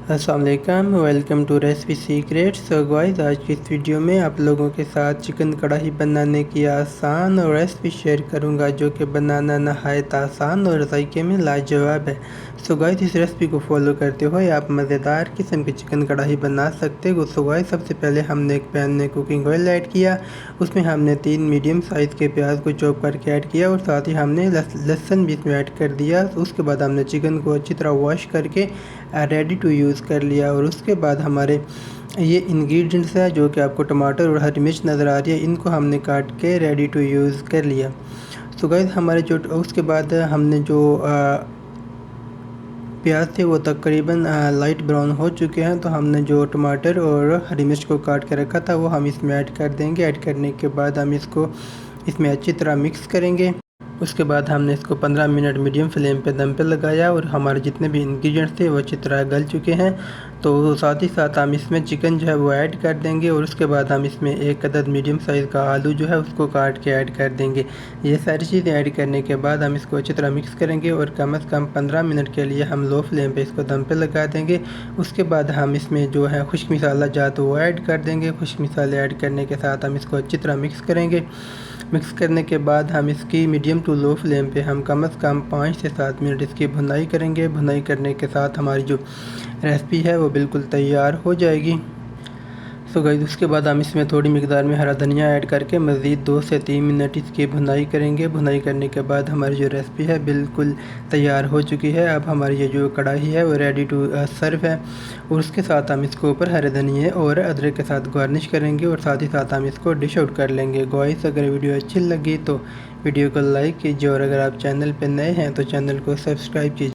अस्सलाम वालेकुम, welcome to Recipe Secret. So guys, आज की इस वीडियो में आप लोगों के साथ चिकन कढ़ाई बनाने की आसान और रेसिपी शेयर करूंगा, जो कि बनाना नहायत आसान और जायके में लाजवाब है। सो गाइस, इस रेसिपी को फॉलो करते हुए आप मज़ेदार किस्म की चिकन कढ़ाई बना सकते हो। सो गाइस, सबसे पहले हमने एक पैन में कुकिंग ऑयल ऐड किया, उसमें हमने 3 मीडियम साइज़ के प्याज को चॉप करके ऐड किया और साथ ही हमने लहसुन भी इसमें ऐड कर दिया। उसके बाद हमने चिकन को अच्छी तरह वॉश करके रेडी टू यूज़ कर लिया। और उसके बाद हमारे ये इंग्रेडिएंट्स है, जो कि आपको टमाटर और हरी मिर्च नज़र आ रही है, इनको हमने काट के रेडी टू यूज़ कर लिया। सो गाइस, हमारे जो उसके बाद हमने जो प्याज थे वो तकरीबन लाइट ब्राउन हो चुके हैं, तो हमने जो टमाटर और हरी मिर्च को काट के रखा था वो हम इसमें ऐड कर देंगे। ऐड करने के बाद हम इसको इसमें अच्छी तरह मिक्स करेंगे। उसके बाद हमने इसको 15 मिनट मीडियम फ्लेम पे दम पे लगाया और हमारे जितने भी इंग्रेडिएंट्स थे वो अच्छी तरह गल चुके हैं। तो साथ ही साथ हम इसमें चिकन जो है वो ऐड कर देंगे और उसके बाद हम इसमें एक अदद मीडियम साइज़ का आलू जो है उसको काट के ऐड कर देंगे। ये सारी चीज़ें ऐड करने के बाद हम इसको अच्छी तरह मिक्स करेंगे और कम से कम 15 मिनट के लिए हम लो फ्लेम पे इसको दम पे लगा देंगे। उसके बाद हम इसमें जो है खुश्क मसाला जात वो ऐड कर देंगे। खुश्क मसाले ऐड करने के साथ हम इसको अच्छी तरह मिक्स करेंगे। मिक्स करने के बाद हम इसकी मीडियम टू लो फ्लेम पे हम कम से कम 5 से 7 मिनट इसकी भुनाई करेंगे। भुनाई करने के साथ हमारी जो रेसिपी है वो बिल्कुल तैयार हो जाएगी। सो गाइस, उसके बाद हम इसमें थोड़ी मिकदार में हरा धनिया ऐड करके मज़ीद 2 से 3 मिनट इसकी भुनाई करेंगे। भुनाई करने के बाद हमारी जो रेसिपी है बिल्कुल तैयार हो चुकी है। अब हमारी ये जो कढ़ाई है वो रेडी टू सर्व है और उसके साथ हम इसको ऊपर हरे धनिए और अदरक के साथ गार्निश करेंगे और साथ ही साथ हम इसको डिश आउट कर लेंगे। गाइस, अगर वीडियो अच्छी लगी तो वीडियो को लाइक कीजिए और अगर आप चैनल पर नए हैं तो चैनल को सब्सक्राइब कीजिए।